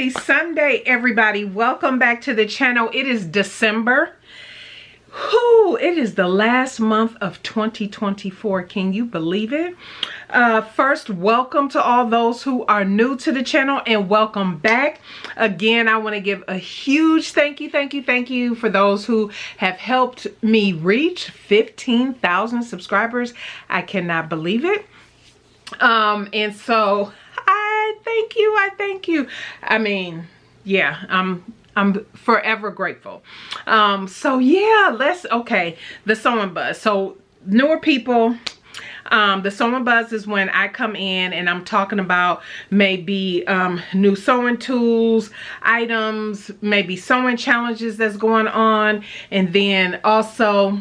Happy Sunday, everybody. Welcome back to the channel. It is December. Whew, it is the last month of 2024. Can you believe it? First, welcome to all those who are new to the channel and welcome back. Again, I want to give a huge thank you for those who have helped me reach 15,000 subscribers. I cannot believe it. And so I thank you. I mean, yeah, I'm forever grateful. So yeah, the sewing buzz. So newer people, the sewing buzz is when I come in and I'm talking about maybe new sewing tools, items, maybe sewing challenges that's going on, and then also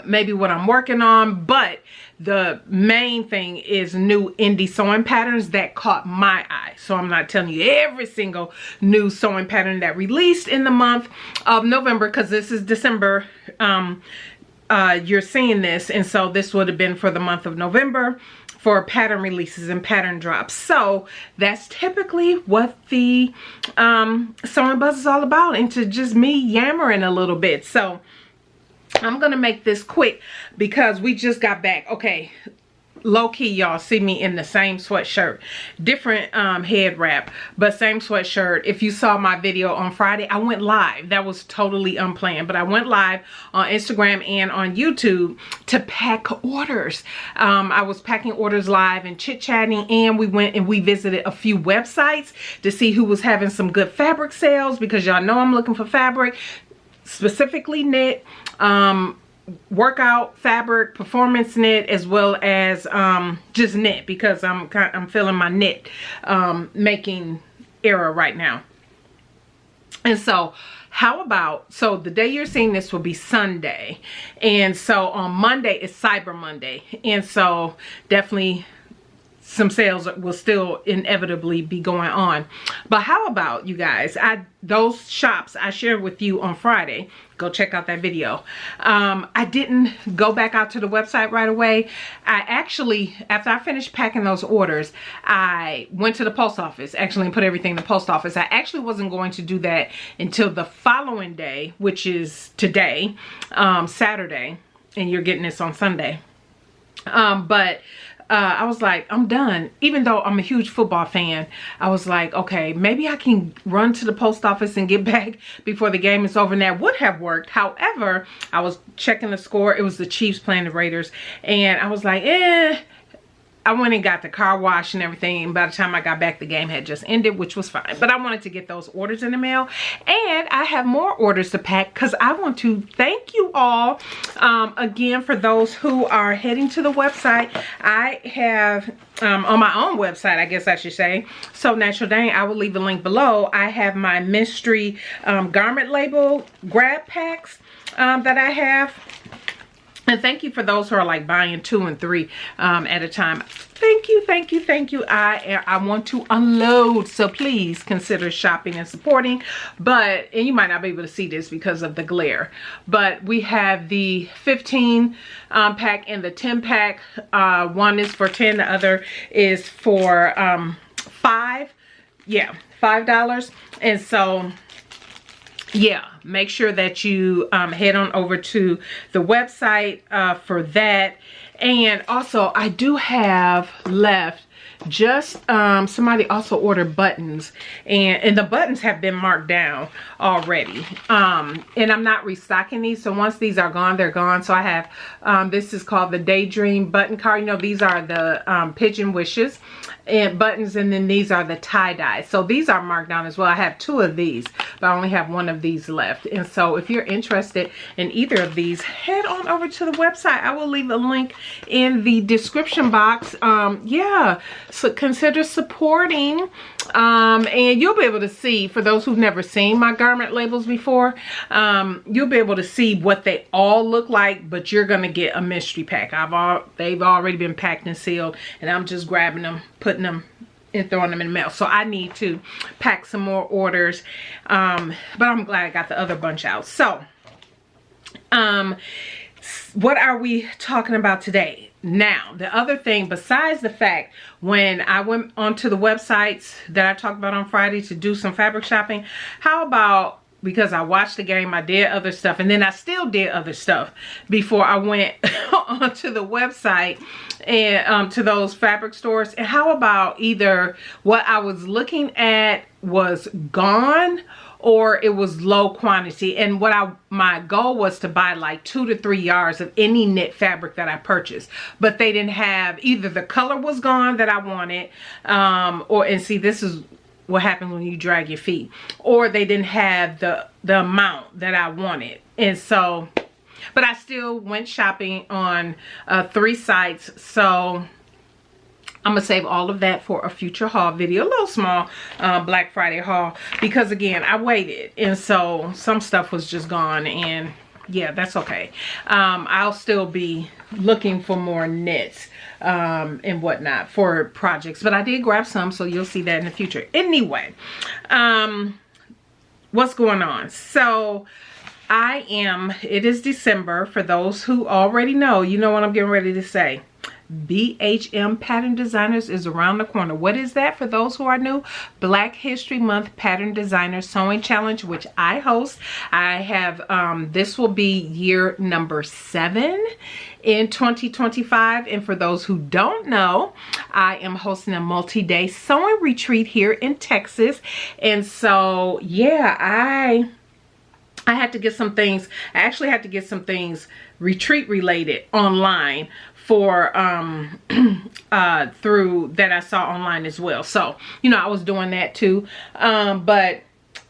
maybe what I'm working on. But the main thing is new indie sewing patterns that caught my eye. So I'm not telling you every single new sewing pattern that released in the month of November, because this is December. You're seeing this, and so this would have been for the month of November for pattern releases and pattern drops. So that's typically what the sewing buzz is all about, into just me yammering a little bit. So I'm gonna make this quick because we just got back. Okay, low-key, y'all see me in the same sweatshirt, different head wrap, but same sweatshirt. If you saw my video on Friday, I went live. That was totally unplanned, but I went live on Instagram and on YouTube to pack orders. I was packing orders live and chit-chatting, and we went and we visited a few websites to see who was having some good fabric sales, because y'all know I'm looking for fabric, specifically knit, workout fabric, performance knit, as well as just knit, because I'm feeling my knit making era right now. And so how about, so the day you're seeing this will be Sunday, and so on Monday is Cyber Monday, and so definitely some sales will still inevitably be going on. But how about, you guys, those shops I shared with you on Friday, go check out that video. I didn't go back out to the website right away. I actually, after I finished packing those orders, I went to the post office, actually, and put everything in the post office. I actually wasn't going to do that until the following day, which is today, Saturday, and you're getting this on Sunday. I was like, I'm done. Even though I'm a huge football fan, I was like, okay, maybe I can run to the post office and get back before the game is over. And that would have worked. However, I was checking the score. It was the Chiefs playing the Raiders. And I was like, I went and got the car wash and everything, and by the time I got back, the game had just ended, which was fine. But I wanted to get those orders in the mail, and I have more orders to pack, because I want to thank you all again for those who are heading to the website. I have on my own website, I guess I should say, SewNaturalDane. I will leave a link below. I have my mystery garment label grab packs that I have. And thank you for those who are like buying 2 and 3 at a time. Thank you. I want to unload, so please consider shopping and supporting. And you might not be able to see this because of the glare, but we have the 15 pack and the 10 pack. One is for 10, the other is for $5. Yeah, $5. And so yeah, make sure that you head on over to the website for that. And also, I do have left just somebody also ordered buttons, and the buttons have been marked down already, and I'm not restocking these, so once these are gone, they're gone. So I have this is called the Daydream button card. You know, these are the pigeon wishes and buttons, and then these are the tie-dye. So these are marked down as well. I have 2 of these, but I only have 1 of these left. And so if you're interested in either of these, head on over to the website. I will leave a link in the description box. Yeah, so consider supporting, and you'll be able to see, for those who've never seen my garment labels before, you'll be able to see what they all look like, but you're gonna get a mystery pack. They've already been packed and sealed, and I'm just grabbing them, putting them and throwing them in the mail. So I need to pack some more orders, but I'm glad I got the other bunch out. So what are we talking about today? now, the other thing, besides the fact when I went onto the websites that I talked about on Friday to do some fabric shopping, how about, because I watched the game, I did other stuff, and then I still did other stuff before I went onto the website and to those fabric stores. And how about either what I was looking at was gone or it was low quantity, and my goal was to buy like 2 to 3 yards of any knit fabric that I purchased, but they didn't have, either the color was gone that I wanted, and see, this is what happens when you drag your feet, or they didn't have the amount that I wanted. And so, but I still went shopping on 3 sites, so I'm gonna save all of that for a future haul video, a little small Black Friday haul, because again, I waited, and so some stuff was just gone, and yeah, that's okay. I'll still be looking for more knits and whatnot for projects, but I did grab some, so you'll see that in the future. Anyway, what's going on? So it is December. For those who already know, you know what I'm getting ready to say. BHM Pattern Designers is around the corner. What is that for those who are new? Black History Month Pattern Designer Sewing Challenge, which I host. I have, this will be year number 7 in 2025. And for those who don't know, I am hosting a multi-day sewing retreat here in Texas. And so, yeah, I had to get some things, I actually had to get some things retreat related online for through that I saw online as well. So, you know, I was doing that too. But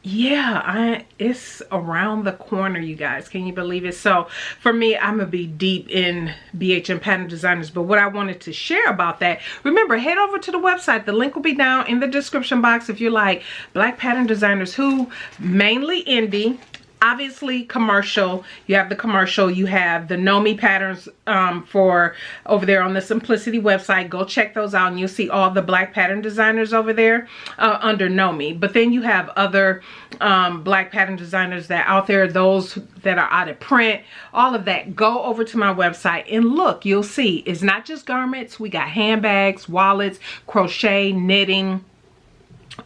yeah, it's around the corner, you guys. Can you believe it? So for me, I'm gonna be deep in BHM Pattern Designers. But what I wanted to share about that, remember, head over to the website. The link will be down in the description box if you like Black Pattern Designers, who mainly indie. Obviously commercial. You have the commercial, you have the Nomi patterns for over there on the Simplicity website. Go check those out and you'll see all the Black Pattern Designers over there under Nomi. But then you have other Black Pattern Designers that are out there, those that are out of print, all of that. Go over to my website and look, you'll see it's not just garments. We got handbags, wallets, crochet, knitting,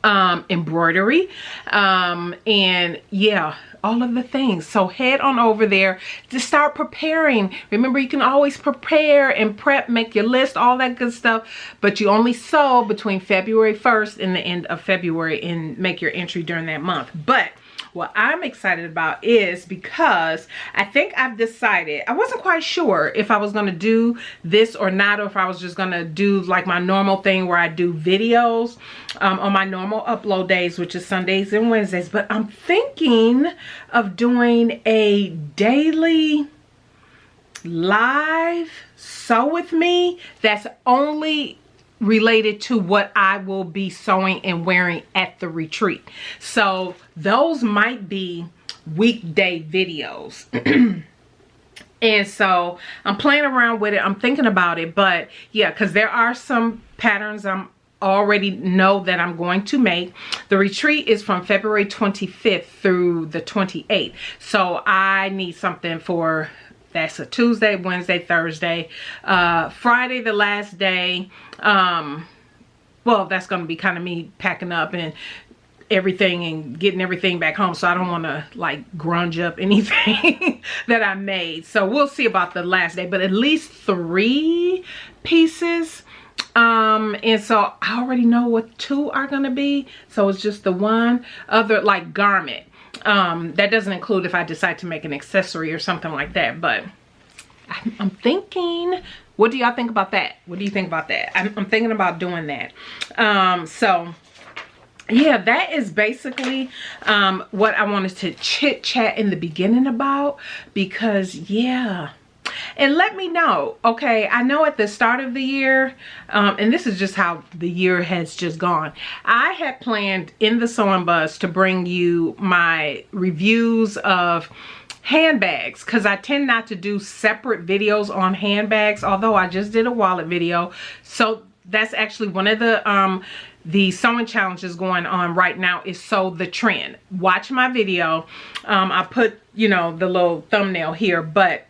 embroidery, and yeah, all of the things. So head on over there to start preparing. Remember, you can always prepare and prep, make your list, all that good stuff, but you only sew between February 1st and the end of February and make your entry during that month. But what I'm excited about is because I think I've decided, I wasn't quite sure if I was going to do this or not, or if I was just going to do like my normal thing where I do videos on my normal upload days, which is Sundays and Wednesdays. But I'm thinking of doing a daily live sew with me that's only related to what I will be sewing and wearing at the retreat. So those might be weekday videos. And so I'm playing around with it. I'm thinking about it, but yeah, because there are some patterns I'm already know that I'm going to make. The retreat is from February 25th through the 28th. So I need something for, that's a Tuesday, Wednesday, Thursday, Friday, the last day. Well, that's going to be kind of me packing up and everything and getting everything back home. So I don't want to like grunge up anything that I made. So we'll see about the last day, but at least 3 pieces. And so I already know what 2 are going to be. So it's just the one other like garment. That doesn't include if I decide to make an accessory or something like that, but I'm thinking, what do y'all think about that? What do you think about that? I'm thinking about doing that. So yeah, that is basically what I wanted to chit chat in the beginning about, because yeah. And let me know, okay, I know at the start of the year, and this is just how the year has just gone, I had planned in the Sewing Buzz to bring you my reviews of handbags, because I tend not to do separate videos on handbags, although I just did a wallet video. So that's actually one of the sewing challenges going on right now is Sew the Trend. Watch my video. I put, you know, the little thumbnail here, but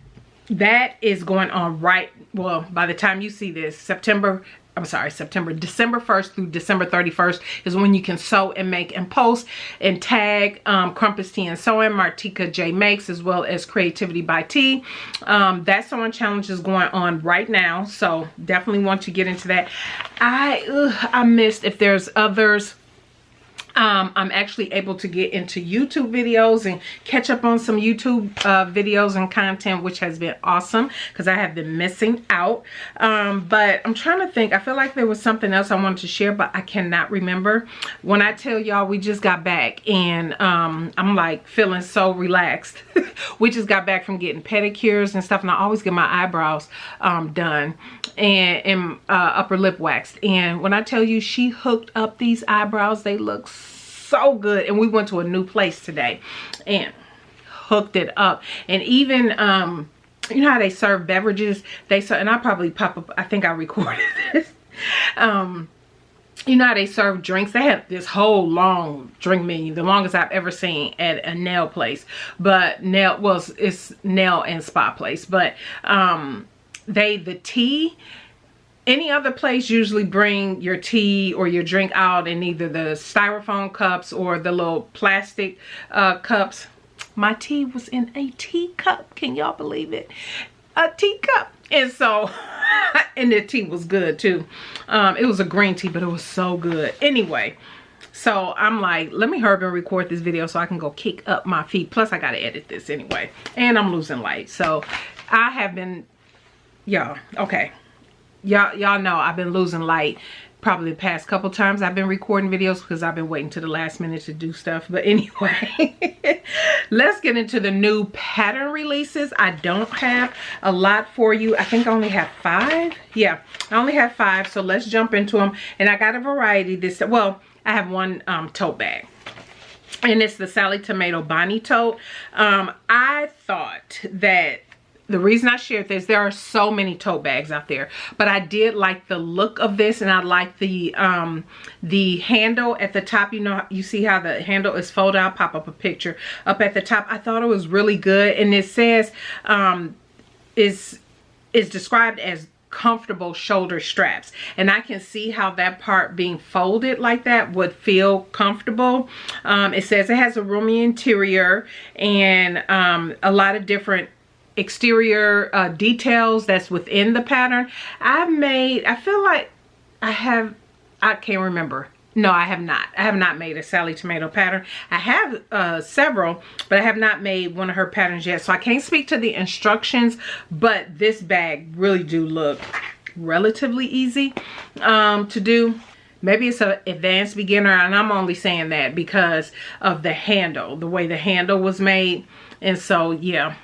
that is going on right, well, by the time you see this, December 1st through December 31st is when you can sew and make and post and tag Crumpets Tea and Sewing, Martika J Makes, as well as Creativity by T. That sewing challenge is going on right now, so definitely want to get into that. I missed if there's others. I'm actually able to get into YouTube videos and catch up on some YouTube videos and content, which has been awesome because I have been missing out. But I'm trying to think. I feel like there was something else I wanted to share, but I cannot remember. When I tell y'all we just got back and I'm like feeling so relaxed. We just got back from getting pedicures and stuff, and I always get my eyebrows done and upper lip waxed. And when I tell you she hooked up these eyebrows, they look so good. And we went to a new place today and hooked it up. And even you know how they serve beverages, and I'll probably pop up, I think I recorded this. You know how they serve drinks? They have this whole long drink menu, the longest I've ever seen at a nail place. But it's nail and spa place. But the tea, any other place usually bring your tea or your drink out in either the styrofoam cups or the little plastic cups. My tea was in a teacup. Can y'all believe it? A teacup. And so, and the tea was good too. It was a green tea, but it was so good. Anyway, so I'm like, let me hurry and record this video so I can go kick up my feet. Plus, I got to edit this anyway. And I'm losing light. So, I have been, y'all, okay. Y'all know I've been losing light probably the past couple times I've been recording videos because I've been waiting to the last minute to do stuff. But anyway, let's get into the new pattern releases. I don't have a lot for you. I think I only have 5. Yeah, I only have 5. So let's jump into them. And I got a variety well, I have one tote bag. And it's the Sally Tomato Bonnie tote. I thought that the reason I shared this, there are so many tote bags out there, but I did like the look of this, and I like the handle at the top. You know, you see how the handle is folded. I'll pop up a picture up at the top. I thought it was really good, and it says is described as comfortable shoulder straps, and I can see how that part being folded like that would feel comfortable. It says it has a roomy interior and a lot of different exterior details that's within the pattern. I feel like I can't remember. No, I have not. I have not made a Sally Tomato pattern. I have several, but I have not made one of her patterns yet. So I can't speak to the instructions, but this bag really do look relatively easy to do. Maybe it's an advanced beginner, and I'm only saying that because of the handle, the way the handle was made. And so, yeah.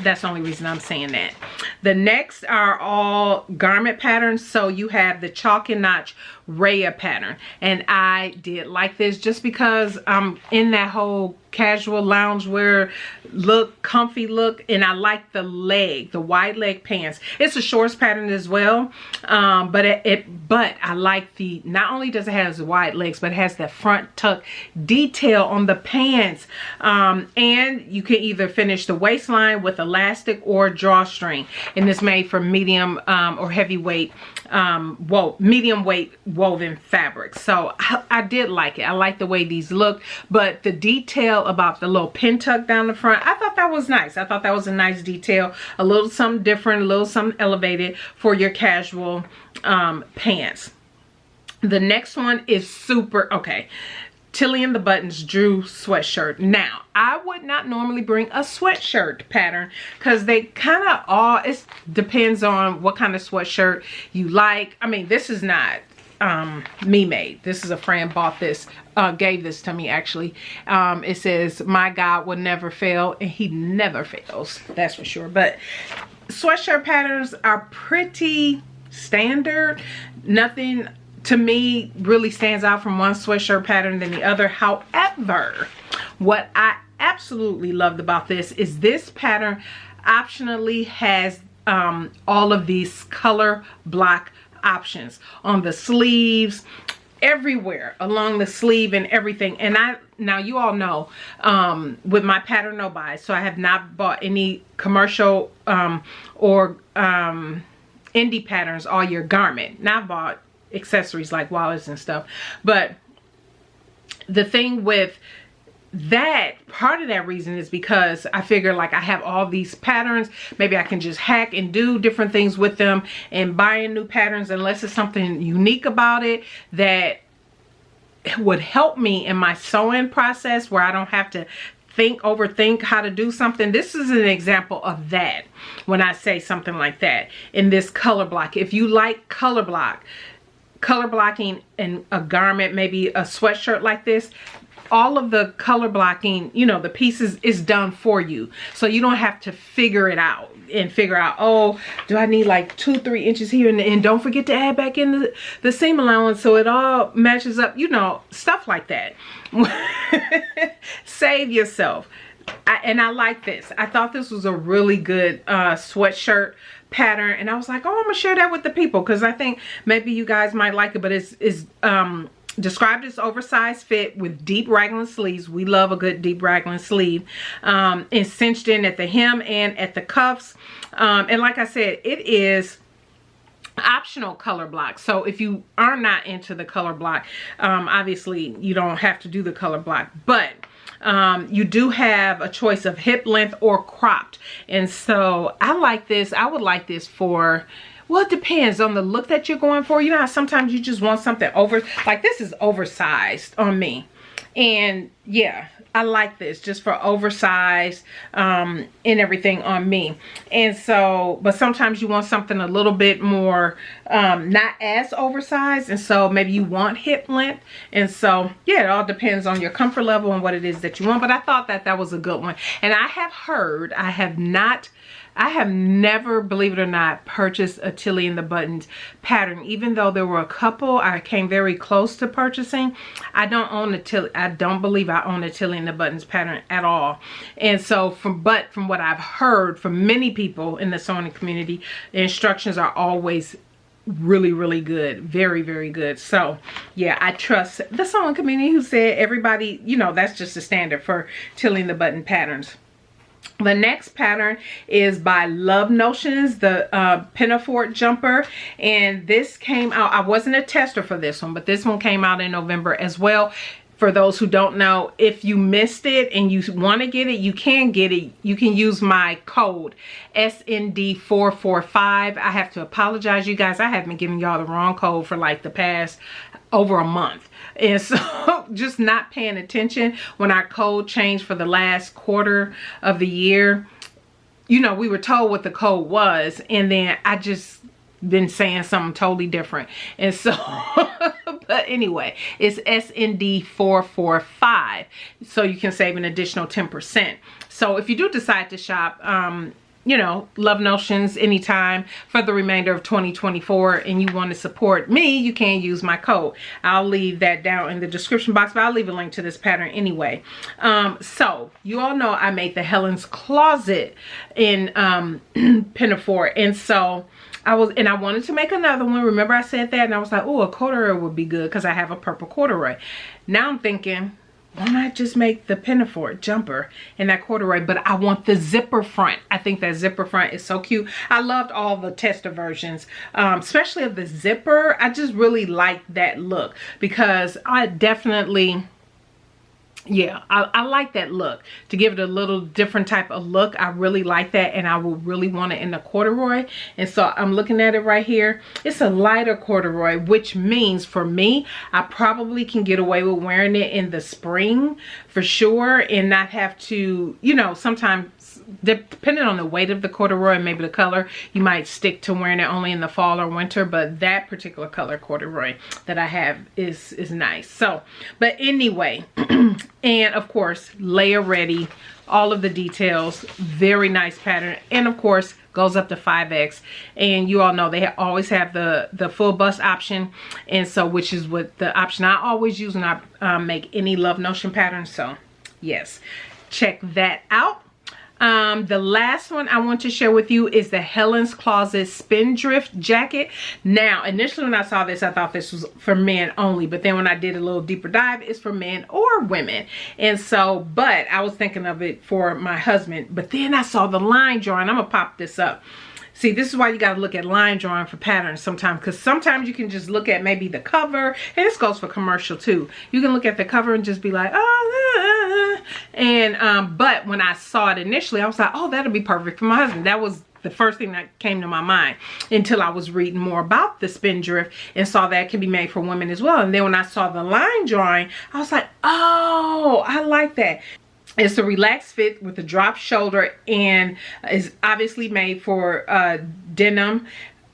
That's the only reason I'm saying that. The next are all garment patterns. So you have the Chalk and Notch Raya pattern, and I did like this just because I'm in that whole casual loungewear look, comfy look, and I like the wide leg pants. It's a shorts pattern as well, but I like not only does it have the wide legs, but it has that front tuck detail on the pants, and you can either finish the waistline with elastic or drawstring, and it's made from medium or heavyweight medium weight woven fabric. So I did like it. I like the way these look, but the detail about the little pin tuck down the front, I thought that was nice. I thought that was a nice detail, a little something different, a little something elevated for your casual pants. The next one is Tilly and the Buttons Drew sweatshirt. Now, I would not normally bring a sweatshirt pattern because they kind of all, it depends on what kind of sweatshirt you like. I mean, this is not me made. This is a friend bought this, gave this to me actually. It says, "My God will never fail," and he never fails, that's for sure. But sweatshirt patterns are pretty standard. Nothing to me really stands out from one sweatshirt pattern than the other. However, what I absolutely loved about this is this pattern optionally has all of these color block options on the sleeves, everywhere along the sleeve and everything. And now you all know, with my pattern no buy, so I have not bought any commercial or indie patterns all year garment. Now I've bought accessories like wallets and stuff, but the thing with that, part of that reason is because I figure like I have all these patterns, maybe I can just hack and do different things with them, and buying new patterns, unless it's something unique about it that would help me in my sewing process where I don't have to overthink how to do something. This is an example of that when I say something like that in this color block. If you like color blocking in a garment, maybe a sweatshirt like this, all of the color blocking, you know, the pieces is done for you. So you don't have to figure it out and figure out, oh, do I need like 2-3 inches here, and don't forget to add back in the seam allowance so it all matches up, you know, stuff like that. Save yourself. And I like this. I thought this was a really good sweatshirt pattern, and I was like, oh, I'm gonna share that with the people because I think maybe you guys might like it. But it's described as oversized fit with deep raglan sleeves. We love a good deep raglan sleeve. It's cinched in at the hem and at the cuffs. And like I said, it is optional color block. So if you are not into the color block, obviously you don't have to do the color block, but you do have a choice of hip length or cropped. And so I like this. I would like this for, well, it depends on the look that you're going for. You know how sometimes you just want something like this is oversized on me. And yeah, I like this just for oversized and everything on me. And so, but sometimes you want something a little bit more not as oversized, and so maybe you want hip length. And so yeah, it all depends on your comfort level and what it is that you want. But I thought that that was a good one. And I have heard, I have never, believe it or not, purchased a Tilly in the Buttons pattern. Even though there were a couple I came very close to purchasing, I don't own a Tilly. I don't believe I own a Tilly in the Buttons pattern at all. And so from what I've heard from many people in the sewing community, the instructions are always really, really good. Very, very good. So yeah, I trust the sewing community who said everybody, you know, that's just the standard for Tilly in the Button patterns. The next pattern is by Love Notions, the Pinafore jumper, and this came out, I wasn't a tester for this one, but this one came out in November as well. For those who don't know, if you missed it and you want to get it, you can get it. You can use my code SND445. I have to apologize, you guys. I have been giving y'all the wrong code for like the past over a month. And so just not paying attention when our code changed for the last quarter of the year. You know, we were told what the code was, and then I just been saying something totally different. And so but anyway, it's SND445, so you can save an additional 10%. So if you do decide to shop you know, Love Notions anytime for the remainder of 2024 and you want to support me, you can use my code. I'll leave that down in the description box, but I'll leave a link to this pattern anyway. So you all know I made the Helen's Closet in Pinafore, and so I wanted to make another one. Remember I said that, and I was like, oh, a corduroy would be good because I have a purple corduroy. Now I'm thinking, why not just make the Pinafore jumper in that corduroy? But I want the zipper front. I think that zipper front is so cute. I loved all the tester versions, especially of the zipper. I just really like that look because I definitely, yeah, I like that look. To give it a little different type of look, I really like that, and I will really want it in the corduroy. And so I'm looking at it right here. It's a lighter corduroy, which means for me, I probably can get away with wearing it in the spring for sure and not have to, you know, sometimes depending on the weight of the corduroy and maybe the color, you might stick to wearing it only in the fall or winter. But that particular color corduroy that I have is nice. So, but anyway, and of course, layer ready, all of the details, very nice pattern, and of course goes up to 5X. And you all know they always have the full bust option, and so which is what the option I always use when I make any Love Notion patterns. So yes, check that out. The last one I want to share with you is the Helen's Closet Spindrift jacket. Now, initially when I saw this, I thought this was for men only, but then when I did a little deeper dive, it's for men or women. And so, but I was thinking of it for my husband, but then I saw the line drawing. I'm gonna pop this up. See, this is why you got to look at line drawing for patterns sometimes, because sometimes you can just look at maybe the cover, and this goes for commercial too. You can look at the cover and just be like, oh, and but when I saw it initially, I was like, oh, that'll be perfect for my husband. That was the first thing that came to my mind until I was reading more about the spindrift and saw that it can be made for women as well. And then when I saw the line drawing, I was like, oh, I like that. It's a relaxed fit with a drop shoulder and is obviously made for denim,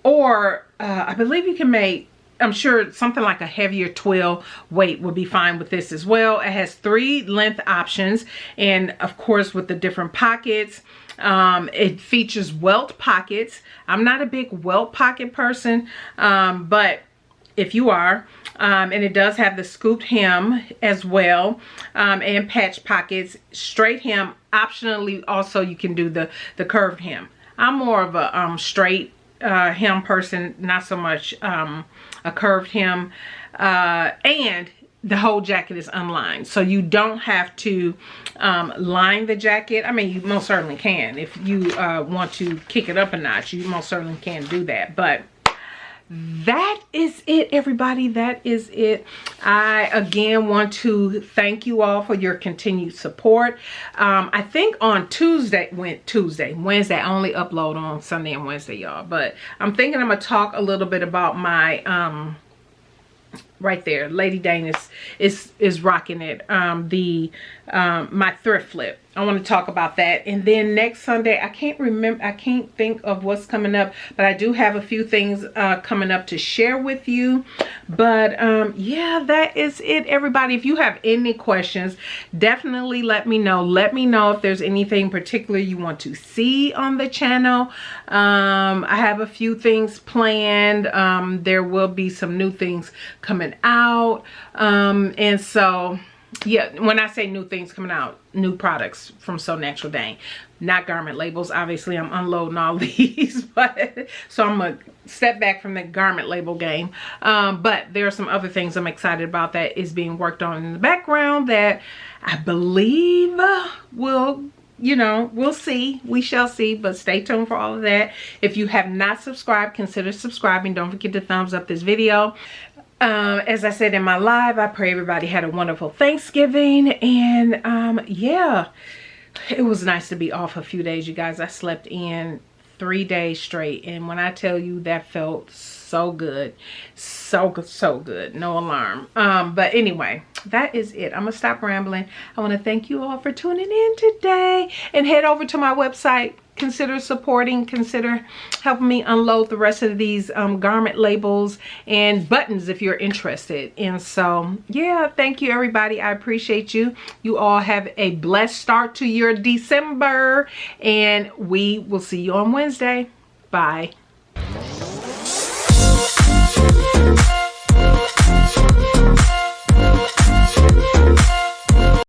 or I believe you can make, I'm sure something like a heavier twill weight would be fine with this as well. It has 3 length options, and of course with the different pockets. It features welt pockets. I'm not a big welt pocket person, but if you are, and it does have the scooped hem as well, and patch pockets, straight hem. Optionally also you can do the curved hem. I'm more of a straight hem person, not so much a curved hem, and the whole jacket is unlined, so you don't have to line the jacket. I mean, you most certainly can. If you want to kick it up a notch, you most certainly can do that. But that is it, everybody. That is it. I again want to thank you all for your continued support. I think on Wednesday, I only upload on Sunday and Wednesday, y'all, but I'm thinking I'm gonna talk a little bit about my right there, Lady Dane is rocking it, my thrift flip. I want to talk about that. And then next Sunday, I can't think of what's coming up, but I do have a few things coming up to share with you. But yeah, that is it, everybody. If you have any questions, definitely let me know. Let me know if there's anything particular you want to see on the channel. I have a few things planned. There will be some new things coming out, and so yeah, when I say new things coming out, new products from SewNaturalDane, not garment labels. Obviously I'm unloading all these, but so I'm gonna step back from the garment label game, but there are some other things I'm excited about that is being worked on in the background that I believe will, you know, we'll see, we shall see, but stay tuned for all of that. If you have not subscribed, consider subscribing. Don't forget to thumbs up this video. As I said in my live, I pray everybody had a wonderful Thanksgiving, and yeah, it was nice to be off a few days, you guys. I slept in 3 days straight, and when I tell you, that felt so good, so good, no alarm. But anyway, that is it. I'm gonna stop rambling. I want to thank you all for tuning in today, and head over to my website. Consider supporting, consider helping me unload the rest of these garment labels and buttons if you're interested. And so yeah, thank you, everybody. I appreciate you. You all have a blessed start to your December, and we will see you on Wednesday. Bye.